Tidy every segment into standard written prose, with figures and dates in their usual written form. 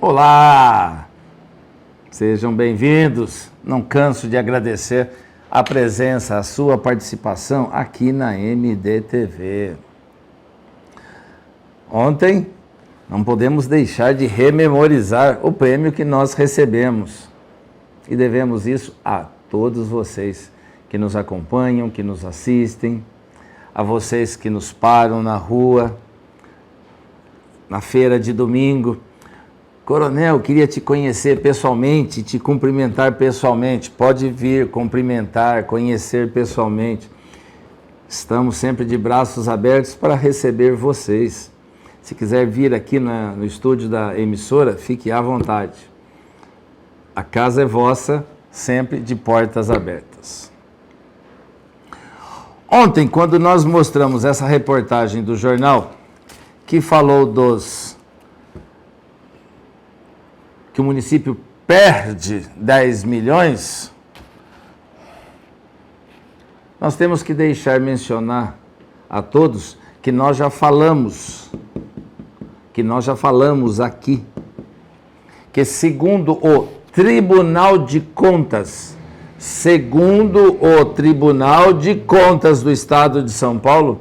Olá! Sejam bem-vindos. Não canso de agradecer a presença, a sua participação aqui na MDTV. Ontem, não podemos deixar de rememorizar o prêmio que nós recebemos. E devemos isso a todos vocês que nos acompanham, que nos assistem, a vocês que nos param na rua, na feira de domingo. Coronel, queria te conhecer pessoalmente, te cumprimentar pessoalmente. Pode vir cumprimentar, conhecer pessoalmente. Estamos sempre de braços abertos para receber vocês. Se quiser vir aqui no estúdio da emissora, fique à vontade. A casa é vossa, sempre de portas abertas. Ontem, quando nós mostramos essa reportagem do jornal, que falou que o município perde 10 milhões, nós temos que deixar mencionar a todos que nós já falamos aqui, que segundo o Tribunal de Contas, do Estado de São Paulo,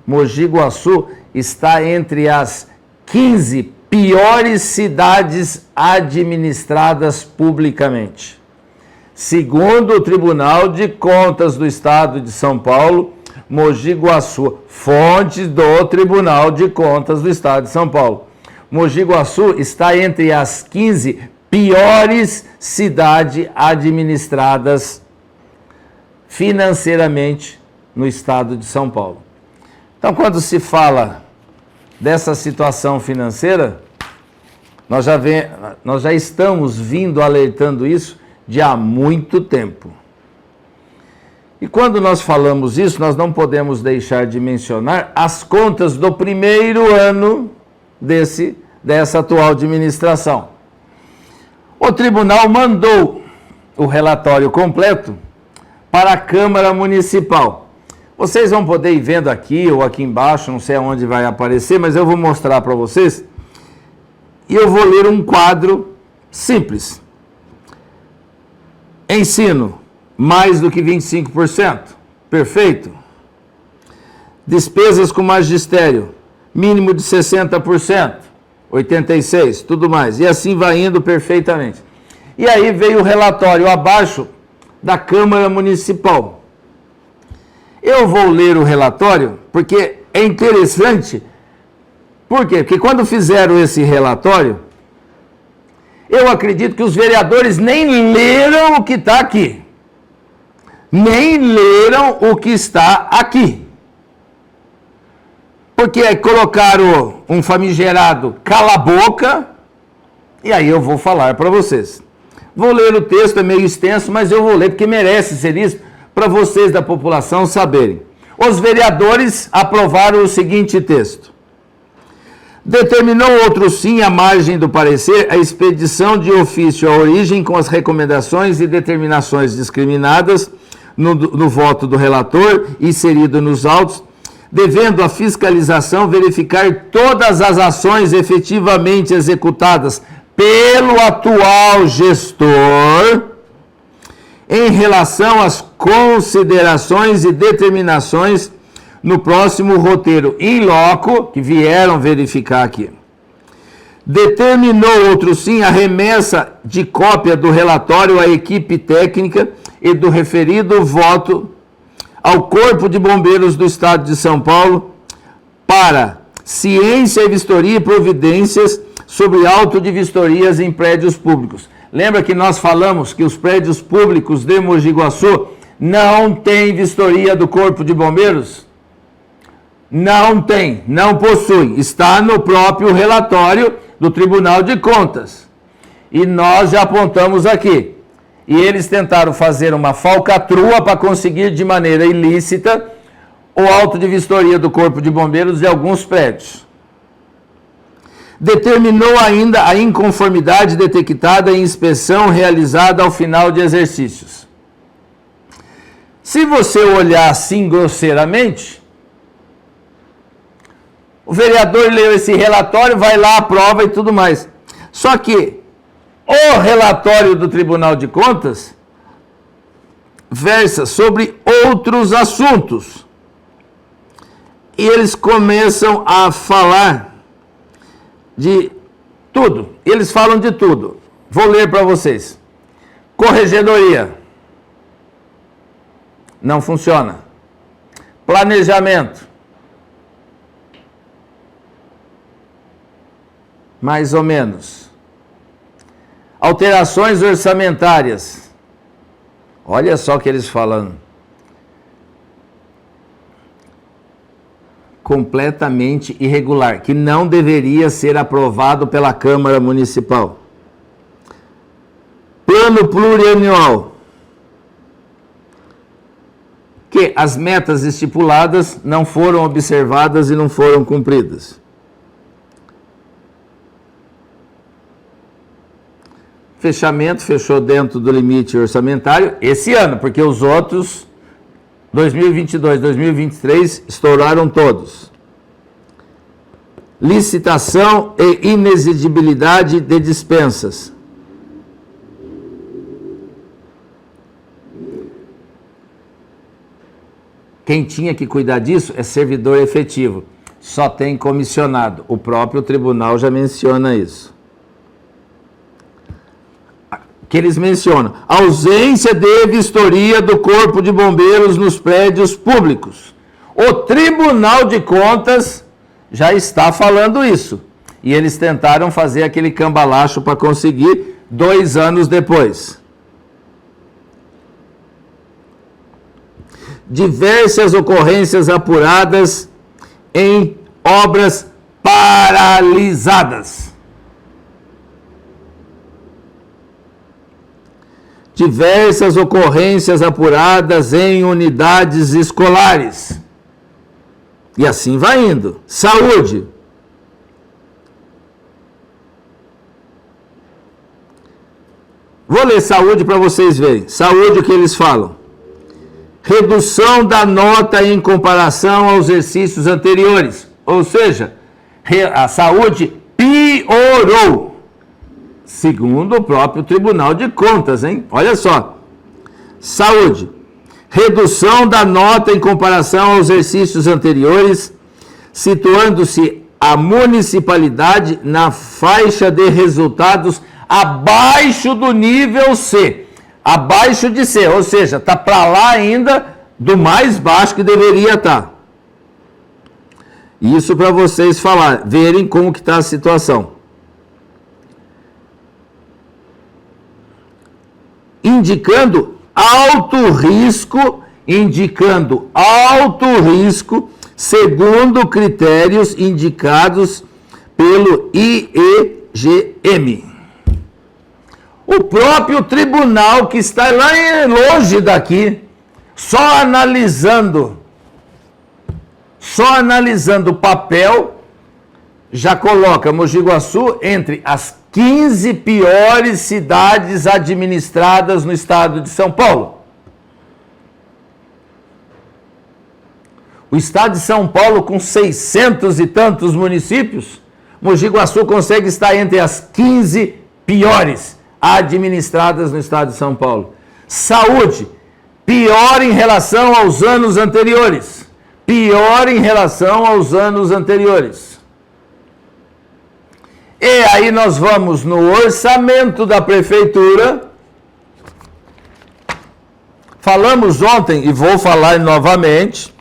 Mogi Guaçu está entre as 15 piores cidades administradas publicamente. Segundo o Tribunal de Contas do Estado de São Paulo, Mogi Guaçu, fonte do Tribunal de Contas do Estado de São Paulo, Mogi Guaçu está entre as 15 piores cidades administradas financeiramente no Estado de São Paulo. Então, quando se fala dessa situação financeira, nós já estamos vindo alertando isso de há muito tempo. E quando nós falamos isso, nós não podemos deixar de mencionar as contas do primeiro ano dessa atual administração. O tribunal mandou o relatório completo para a Câmara Municipal. Vocês vão poder ir vendo aqui ou aqui embaixo, não sei aonde vai aparecer, mas eu vou mostrar para vocês. E eu vou ler um quadro simples. Ensino, mais do que 25%. Perfeito. Despesas com magistério, mínimo de 60%. 86%, tudo mais. E assim vai indo perfeitamente. E aí veio o relatório abaixo da Câmara Municipal. Eu vou ler o relatório porque é interessante. Por quê? Porque quando fizeram esse relatório, eu acredito que os vereadores nem leram o que está aqui. Nem leram o que está aqui. Porque colocaram um famigerado cala-boca, e aí eu vou falar para vocês. Vou ler o texto, é meio extenso, mas eu vou ler porque merece ser isso para vocês da população saberem. Os vereadores aprovaram o seguinte texto. Determinou outro sim, à margem do parecer, a expedição de ofício à origem com as recomendações e determinações discriminadas no voto do relator, inserido nos autos, devendo a fiscalização verificar todas as ações efetivamente executadas pelo atual gestor em relação às considerações e determinações no próximo roteiro in loco, que vieram verificar aqui. Determinou outro sim a remessa de cópia do relatório à equipe técnica e do referido voto ao Corpo de Bombeiros do Estado de São Paulo para ciência e vistoria e providências sobre auto de vistorias em prédios públicos. Lembra que nós falamos que os prédios públicos de Mogi Guaçu não têm vistoria do Corpo de Bombeiros? Não tem, não possui. Está no próprio relatório do Tribunal de Contas. E nós já apontamos aqui. E eles tentaram fazer uma falcatrua para conseguir de maneira ilícita o auto de vistoria do Corpo de Bombeiros de alguns prédios. Determinou ainda a inconformidade detectada em inspeção realizada ao final de exercícios. Se você olhar assim grosseiramente, o vereador leu esse relatório, vai lá, aprova e tudo mais. Só que o relatório do Tribunal de Contas versa sobre outros assuntos. E eles começam a falar de tudo. Eles falam de tudo. Vou ler para vocês. Corregedoria. Não funciona. Planejamento. Mais ou menos. Alterações orçamentárias. Olha só o que eles falam. Completamente irregular, que não deveria ser aprovado pela Câmara Municipal. Plano plurianual. Que as metas estipuladas não foram observadas e não foram cumpridas. Fechamento, fechou dentro do limite orçamentário esse ano, porque os outros, 2022, 2023, estouraram todos. Licitação e inexigibilidade de dispensas. Quem tinha que cuidar disso é servidor efetivo. Só tem comissionado. O próprio tribunal já menciona isso. Que eles mencionam, ausência de vistoria do Corpo de Bombeiros nos prédios públicos. O Tribunal de Contas já está falando isso. E eles tentaram fazer aquele cambalacho para conseguir 2 anos depois. Diversas ocorrências apuradas em obras paralisadas. Diversas ocorrências apuradas em unidades escolares. E assim vai indo. Saúde. Vou ler saúde para vocês verem. Saúde, o que eles falam? Redução da nota em comparação aos exercícios anteriores. Ou seja, a saúde piorou. Segundo o próprio Tribunal de Contas, hein? Olha só. Saúde. Redução da nota em comparação aos exercícios anteriores, situando-se a municipalidade na faixa de resultados abaixo do nível C. Abaixo de C, ou seja, está para lá ainda do mais baixo que deveria estar. Isso para vocês verem como que está a situação. Indicando alto risco, segundo critérios indicados pelo IEGM. O próprio tribunal, que está lá longe daqui, só analisando o papel, já coloca Mogi Guaçu entre as 15 piores cidades administradas no estado de São Paulo. O estado de São Paulo, com 600 e tantos municípios, Mogi Guaçu consegue estar entre as 15 piores administradas no estado de São Paulo. Saúde, pior em relação aos anos anteriores. Pior em relação aos anos anteriores. E aí nós vamos no orçamento da prefeitura. Falamos ontem e vou falar novamente.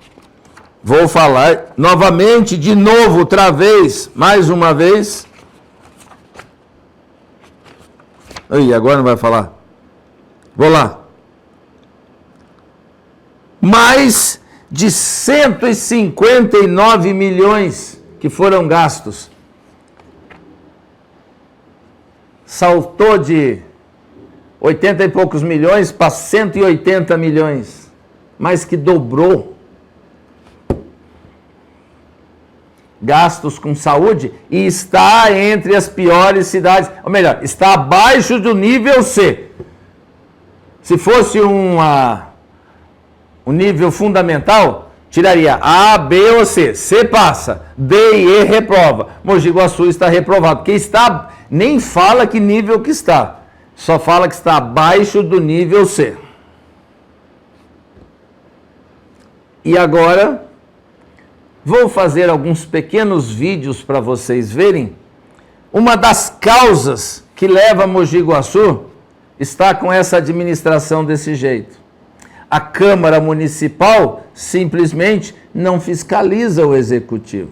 De novo, outra vez, mais uma vez. Aí, agora não vai falar. Vou lá. Mais de 159 milhões que foram gastos. Saltou de 80 e poucos milhões para 180 milhões. Mais que dobrou. Gastos com saúde e está entre as piores cidades. Ou melhor, está abaixo do nível C. Se fosse um nível fundamental, Tiraria A, B ou C. C passa. D e E reprova. Mogi Guaçu está reprovado. Porque está, nem fala que nível que está. Só fala que está abaixo do nível C. E agora, vou fazer alguns pequenos vídeos para vocês verem. Uma das causas que leva a Mogi Guaçu está com essa administração desse jeito. A Câmara Municipal simplesmente não fiscaliza o Executivo.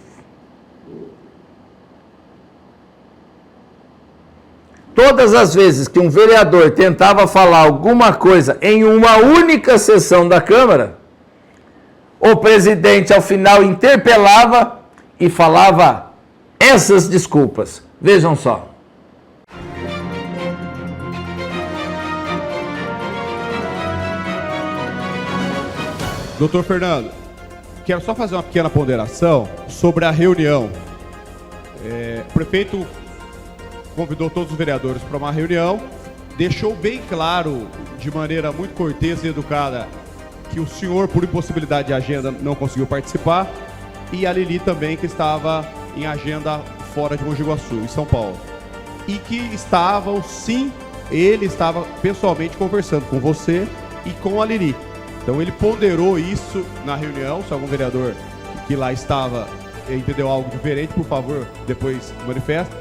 Todas as vezes que um vereador tentava falar alguma coisa em uma única sessão da Câmara, o presidente ao final interpelava e falava essas desculpas. Vejam só. Doutor Fernando, quero só fazer uma pequena ponderação sobre a reunião. O prefeito convidou todos os vereadores para uma reunião, deixou bem claro, de maneira muito cortês e educada, que o senhor, por impossibilidade de agenda, não conseguiu participar, e a Lili também, que estava em agenda fora de Mogi Guaçu, em São Paulo. E que estavam, sim, ele estava pessoalmente conversando com você e com a Lili. Então ele ponderou isso na reunião. Se algum vereador que lá estava entendeu algo diferente, por favor, depois manifesta.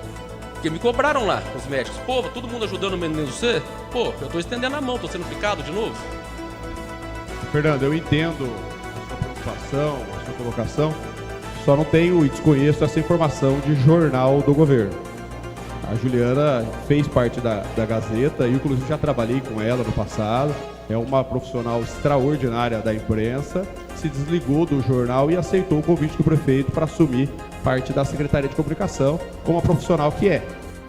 Porque me cobraram lá, os médicos. Pô, todo mundo ajudando menos você? Pô, eu tô estendendo a mão, tô sendo picado de novo. Fernando, eu entendo a sua preocupação, a sua colocação, só não tenho e desconheço essa informação de jornal do governo. A Juliana fez parte da Gazeta, e inclusive já trabalhei com ela no passado. É uma profissional extraordinária da imprensa, se desligou do jornal e aceitou o convite do prefeito para assumir parte da Secretaria de Comunicação, como a profissional que é.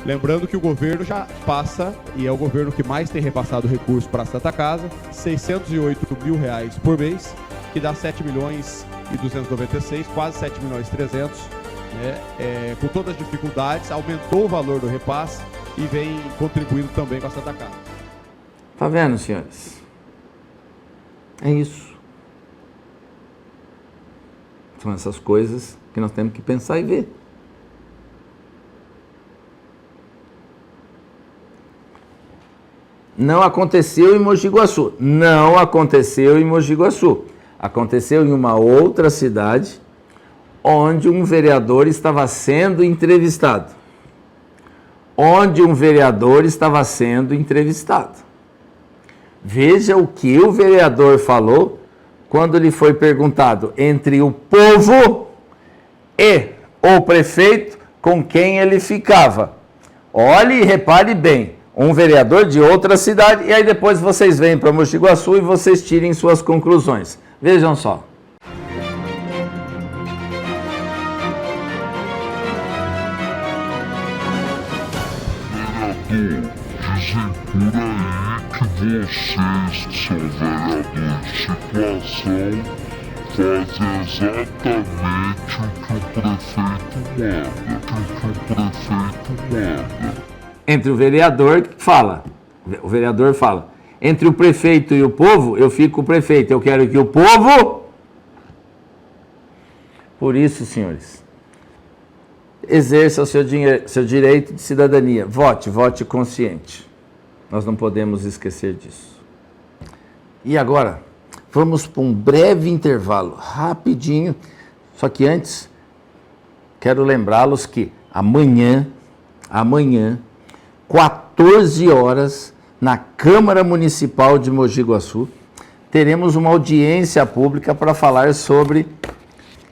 Lembrando que o governo já passa, e é o governo que mais tem repassado recursos para a Santa Casa, R$608 mil por mês, que dá 7.296, quase 7.300.000, com todas as dificuldades, aumentou o valor do repasse e vem contribuindo também com a Santa Casa. Tá vendo, senhores? É isso. São essas coisas que nós temos que pensar e ver. Não aconteceu em Mogi Guaçu. Não aconteceu em Mogi Guaçu. Aconteceu em uma outra cidade, onde um vereador estava sendo entrevistado. Veja o que o vereador falou quando lhe foi perguntado entre o povo e o prefeito com quem ele ficava. Olhe e repare bem, um vereador de outra cidade, e aí depois vocês vêm para Mogi Guaçu e vocês tirem suas conclusões. Vejam só. Dizem por aí que vocês, que são vereadores de situação, fazem exatamente o que o prefeito manda. Entre o vereador fala, entre o prefeito e o povo, eu fico o prefeito, eu quero que o povo... Por isso, senhores, exerça o seu direito de cidadania, vote consciente. Nós não podemos esquecer disso. E agora, vamos para um breve intervalo, rapidinho. Só que antes, quero lembrá-los que amanhã, 14 horas, na Câmara Municipal de Mogi Guaçu, teremos uma audiência pública para falar sobre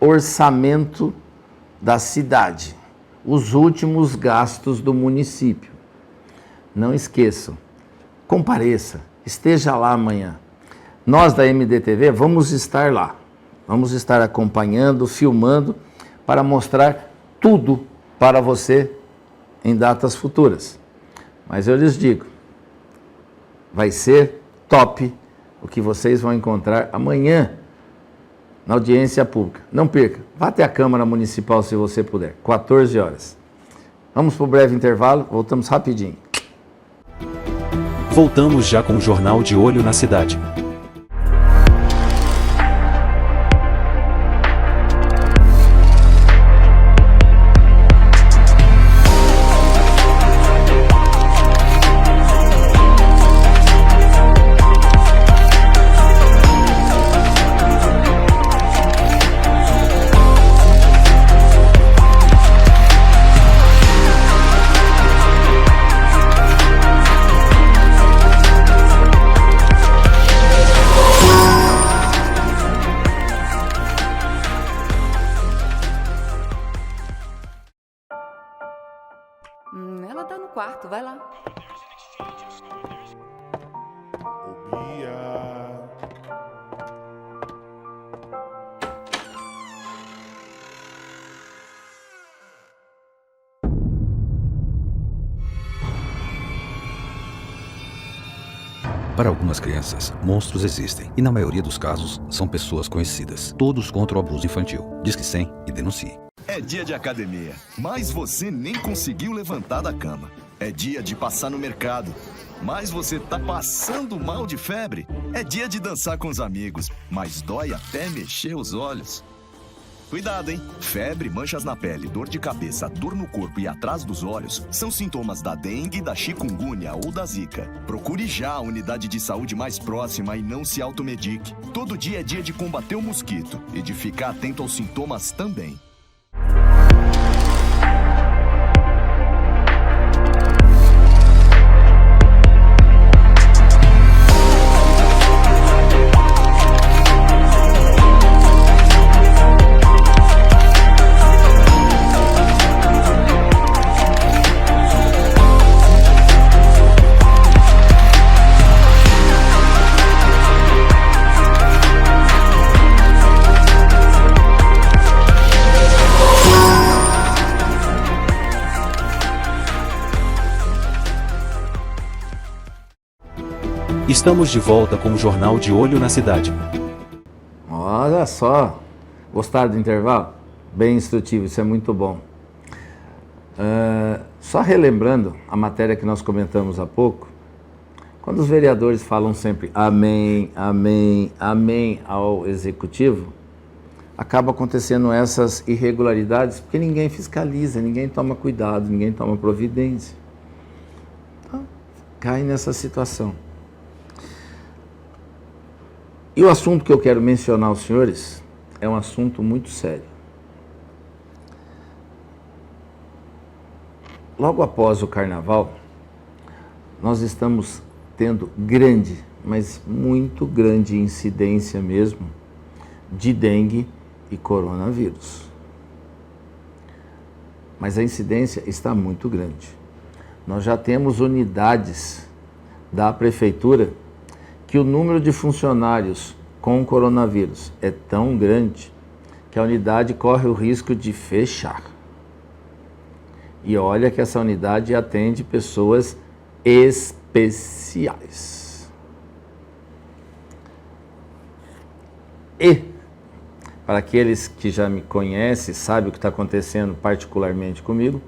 orçamento da cidade, os últimos gastos do município. Não esqueçam, compareça, esteja lá amanhã. Nós da MDTV vamos estar lá, vamos estar acompanhando, filmando, para mostrar tudo para você em datas futuras. Mas eu lhes digo, vai ser top o que vocês vão encontrar amanhã na audiência pública. Não perca, vá até a Câmara Municipal se você puder, 14 horas. Vamos para o breve intervalo, voltamos rapidinho. Voltamos já com o Jornal de Olho na Cidade. quarto, vai lá. Para algumas crianças, monstros existem e na maioria dos casos são pessoas conhecidas. Todos contra o abuso infantil. Disque 100 e denuncie. É dia de academia, mas você nem conseguiu levantar da cama. É dia de passar no mercado, mas você tá passando mal de febre. É dia de dançar com os amigos, mas dói até mexer os olhos. Cuidado, hein? Febre, manchas na pele, dor de cabeça, dor no corpo e atrás dos olhos são sintomas da dengue, da chikungunya ou da zika. Procure já a unidade de saúde mais próxima e não se automedique. Todo dia é dia de combater o mosquito e de ficar atento aos sintomas também. Estamos de volta com o Jornal de Olho na Cidade. Olha só, gostaram do intervalo? Bem instrutivo, isso é muito bom. Só relembrando a matéria que nós comentamos há pouco, quando os vereadores falam sempre amém, amém, amém ao executivo, acaba acontecendo essas irregularidades porque ninguém fiscaliza, ninguém toma cuidado, ninguém toma providência. Então, cai nessa situação. E o assunto que eu quero mencionar aos senhores é um assunto muito sério. Logo após o carnaval, nós estamos tendo grande, mas muito grande incidência mesmo de dengue e coronavírus. Mas a incidência está muito grande. Nós já temos unidades da prefeitura que o número de funcionários com coronavírus é tão grande que a unidade corre o risco de fechar. E olha que essa unidade atende pessoas especiais. E, para aqueles que já me conhecem, sabem o que está acontecendo particularmente comigo,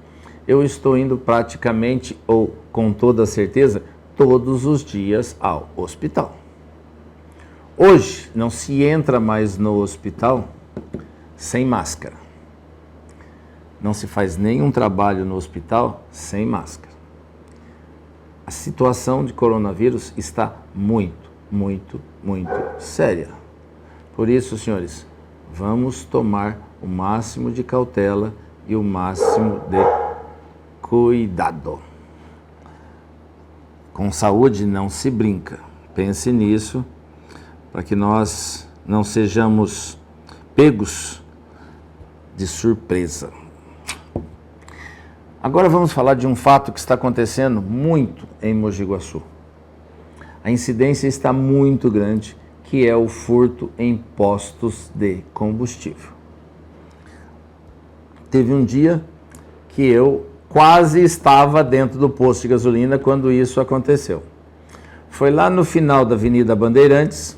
eu estou indo praticamente, ou com toda certeza, todos os dias ao hospital. Hoje não se entra mais no hospital sem máscara. Não se faz nenhum trabalho no hospital sem máscara. A situação de coronavírus está muito, muito, muito séria. Por isso, senhores, vamos tomar o máximo de cautela e o máximo de cuidado. Com saúde não se brinca. Pense nisso, para que nós não sejamos pegos de surpresa. Agora vamos falar de um fato que está acontecendo muito em Mogi Guaçu. A incidência está muito grande, que é o furto em postos de combustível. Teve um dia que eu quase estava dentro do posto de gasolina quando isso aconteceu. Foi lá no final da Avenida Bandeirantes,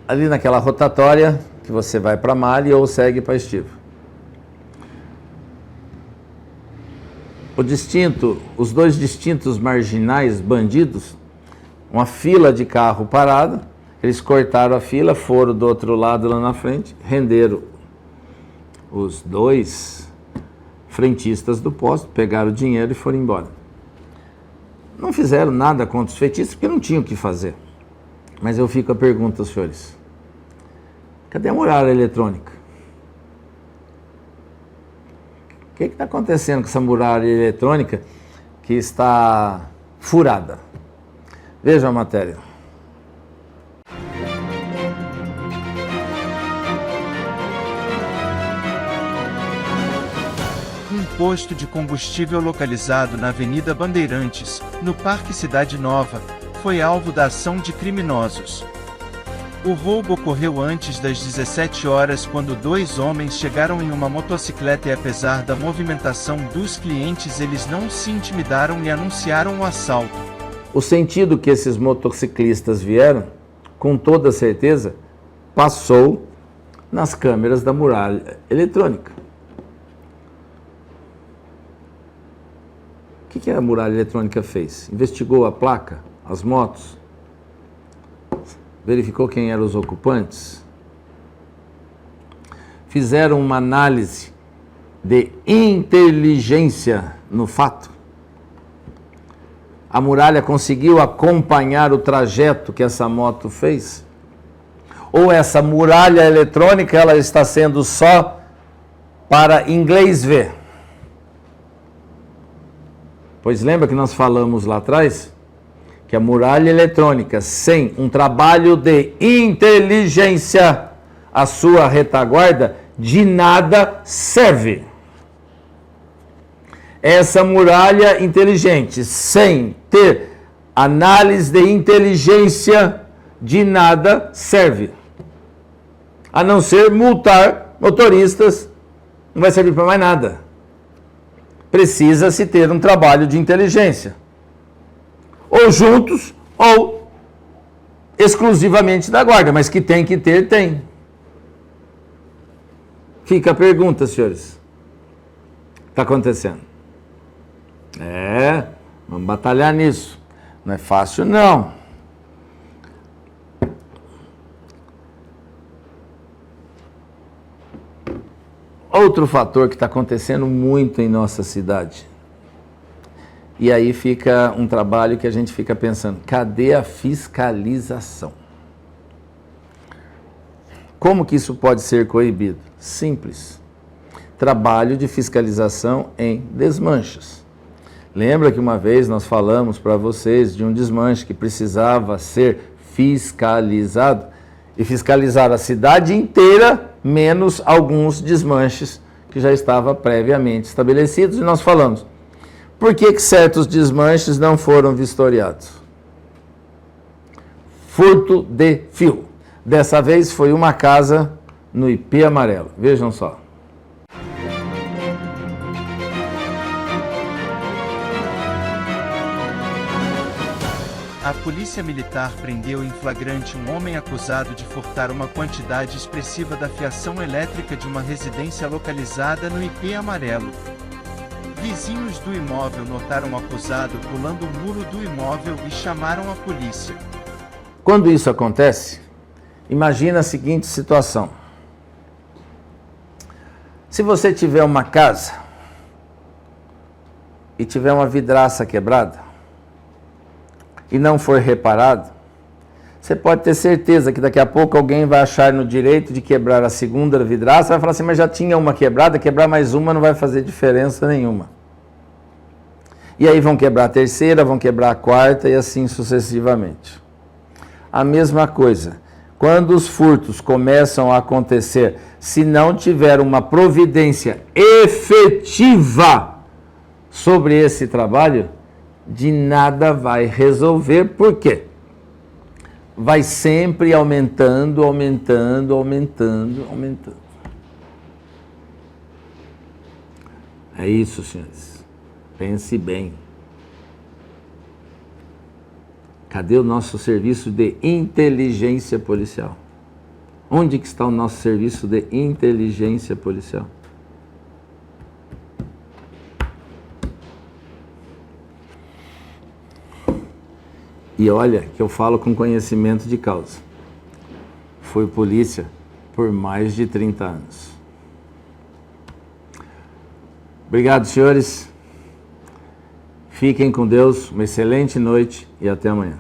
ali naquela rotatória que você vai para Mali ou segue para Estiva. Os dois distintos marginais bandidos, uma fila de carro parada, eles cortaram a fila, foram do outro lado lá na frente, renderam os dois frentistas do posto, pegaram o dinheiro e foram embora. Não fizeram nada contra os frentistas porque não tinham o que fazer. Mas eu fico a pergunta, senhores, cadê a muralha eletrônica? O que está acontecendo com essa muralha eletrônica que está furada? Veja a matéria. posto de combustível localizado na Avenida Bandeirantes, no Parque Cidade Nova, foi alvo da ação de criminosos. O roubo ocorreu antes das 17 horas quando 2 homens chegaram em uma motocicleta e apesar da movimentação dos clientes eles não se intimidaram e anunciaram o assalto. O sentido que esses motociclistas vieram, com toda certeza, passou nas câmeras da muralha eletrônica. O que a muralha eletrônica fez? Investigou a placa, as motos, verificou quem eram os ocupantes, fizeram uma análise de inteligência no fato. A muralha conseguiu acompanhar o trajeto que essa moto fez? Ou essa muralha eletrônica ela está sendo só para inglês ver? Pois lembra que nós falamos lá atrás que a muralha eletrônica sem um trabalho de inteligência, a sua retaguarda, de nada serve. Essa muralha inteligente, sem ter análise de inteligência, de nada serve. A não ser multar motoristas, não vai servir para mais nada. Precisa-se ter um trabalho de inteligência. Ou juntos, ou exclusivamente da guarda, mas que tem que ter, tem. Fica a pergunta, senhores. Está acontecendo? Vamos batalhar nisso. Não é fácil, não. Outro fator que está acontecendo muito em nossa cidade. E aí fica um trabalho que a gente fica pensando, cadê a fiscalização? Como que isso pode ser coibido? Simples. Trabalho de fiscalização em desmanches. Lembra que uma vez nós falamos para vocês de um desmanche que precisava ser fiscalizado? E fiscalizar a cidade inteira, menos alguns desmanches que já estavam previamente estabelecidos. E nós falamos, por que certos desmanches não foram vistoriados? Furto de fio. Dessa vez foi uma casa no IP Amarelo. Vejam só. A Polícia Militar prendeu em flagrante um homem acusado de furtar uma quantidade expressiva da fiação elétrica de uma residência localizada no IP Amarelo. Vizinhos do imóvel notaram o acusado pulando o muro do imóvel e chamaram a polícia. Quando isso acontece, imagina a seguinte situação. Se você tiver uma casa e tiver uma vidraça quebrada e não for reparado, você pode ter certeza que daqui a pouco alguém vai achar no direito de quebrar a segunda vidraça, vai falar assim, mas já tinha uma quebrada, quebrar mais uma não vai fazer diferença nenhuma. E aí vão quebrar a terceira, vão quebrar a quarta e assim sucessivamente. A mesma coisa, quando os furtos começam a acontecer, se não tiver uma providência efetiva sobre esse trabalho, de nada vai resolver. Por quê? Vai sempre aumentando. É isso, senhores. Pense bem. Cadê o nosso serviço de inteligência policial? Onde que está o nosso serviço de inteligência policial? E olha que eu falo com conhecimento de causa. Fui polícia por mais de 30 anos. Obrigado, senhores. Fiquem com Deus, uma excelente noite e até amanhã.